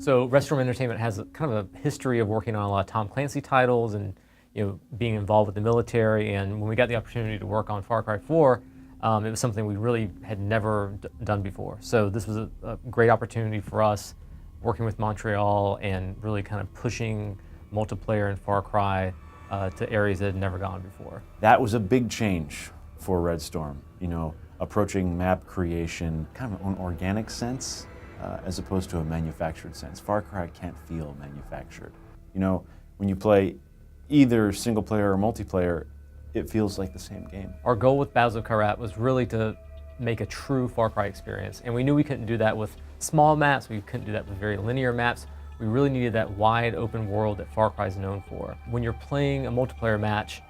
So Red Storm Entertainment has kind of a history of working on a lot of Tom Clancy titles and being involved with the military. And when we got the opportunity to work on Far Cry 4, it was something we really had never done before. So this was a great opportunity for us, working with Montreal and really kind of pushing multiplayer in Far Cry to areas that had never gone before. That was a big change for Red Storm, approaching map creation kind of an organic sense as opposed to a manufactured sense. Far Cry can't feel manufactured. When you play either single player or multiplayer, it feels like the same game. Our goal with Battles of Kyrat was really to make a true Far Cry experience, and we knew we couldn't do that with small maps, we couldn't do that with very linear maps. We really needed that wide open world that Far Cry is known for. When you're playing a multiplayer match,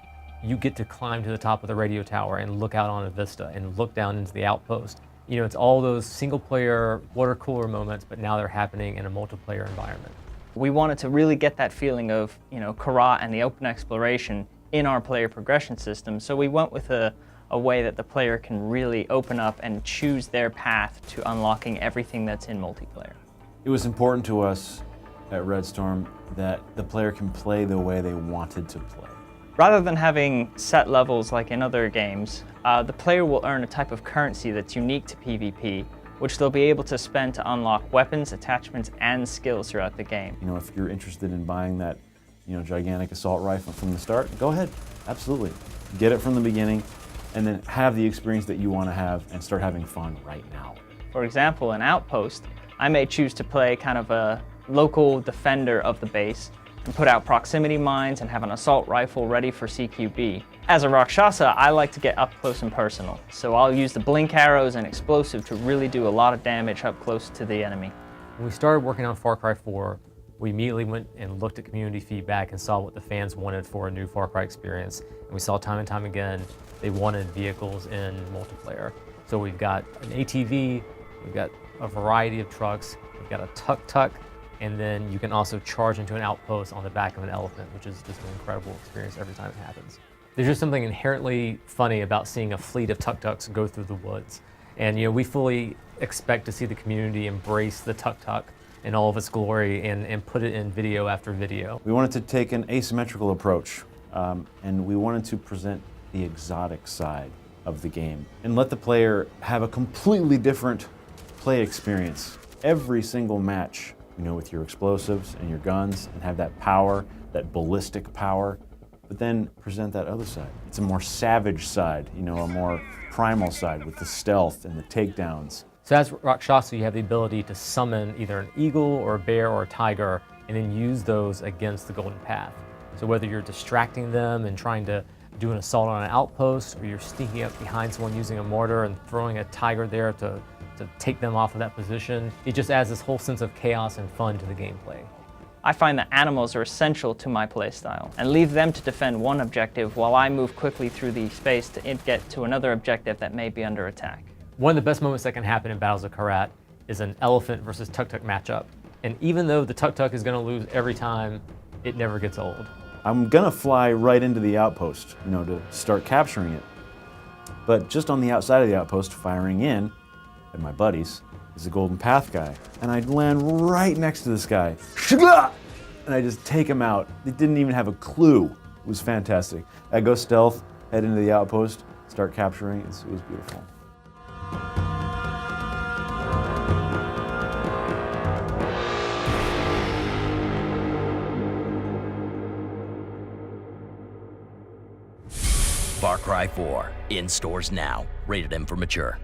you get to climb to the top of the radio tower and look out on a vista and look down into the outpost. It's all those single player water cooler moments, but now they're happening in a multiplayer environment. We wanted to really get that feeling of, Kyrat and the open exploration in our player progression system, so we went with a way that the player can really open up and choose their path to unlocking everything that's in multiplayer. It was important to us at Red Storm that the player can play the way they wanted to play. Rather than having set levels like in other games, the player will earn a type of currency that's unique to PvP, which they'll be able to spend to unlock weapons, attachments, and skills throughout the game. If you're interested in buying that, gigantic assault rifle from the start, go ahead, absolutely. Get it from the beginning, and then have the experience that you want to have and start having fun right now. For example, in Outpost, I may choose to play kind of a local defender of the base and put out proximity mines and have an assault rifle ready for CQB. As a Rakshasa, I like to get up close and personal, so I'll use the blink arrows and explosive to really do a lot of damage up close to the enemy. When we started working on Far Cry 4, we immediately went and looked at community feedback and saw what the fans wanted for a new Far Cry experience. And we saw time and time again, they wanted vehicles in multiplayer. So we've got an ATV, we've got a variety of trucks, we've got a tuk-tuk, and then you can also charge into an outpost on the back of an elephant, which is just an incredible experience every time it happens. There's just something inherently funny about seeing a fleet of tuk-tuks go through the woods. And we fully expect to see the community embrace the tuk-tuk in all of its glory and put it in video after video. We wanted to take an asymmetrical approach, and we wanted to present the exotic side of the game and let the player have a completely different play experience. Every single match, with your explosives and your guns, and have that power, that ballistic power, but then present that other side. It's a more savage side, a more primal side with the stealth and the takedowns. So as Rakshasa, you have the ability to summon either an eagle or a bear or a tiger and then use those against the Golden Path. So whether you're distracting them and trying to do an assault on an outpost, or you're sneaking up behind someone using a mortar and throwing a tiger there to take them off of that position, it just adds this whole sense of chaos and fun to the gameplay. I find that animals are essential to my playstyle, and leave them to defend one objective while I move quickly through the space to get to another objective that may be under attack. One of the best moments that can happen in Battles of Kyrat is an elephant versus tuk-tuk matchup. And even though the tuk-tuk is going to lose every time, it never gets old. I'm gonna fly right into the outpost, to start capturing it. But just on the outside of the outpost, firing in at my buddies, is a Golden Path guy. And I land right next to this guy. And I just take him out. They didn't even have a clue. It was fantastic. I go stealth, head into the outpost, start capturing. It was beautiful. Far Cry 4, in stores now. Rated M for mature.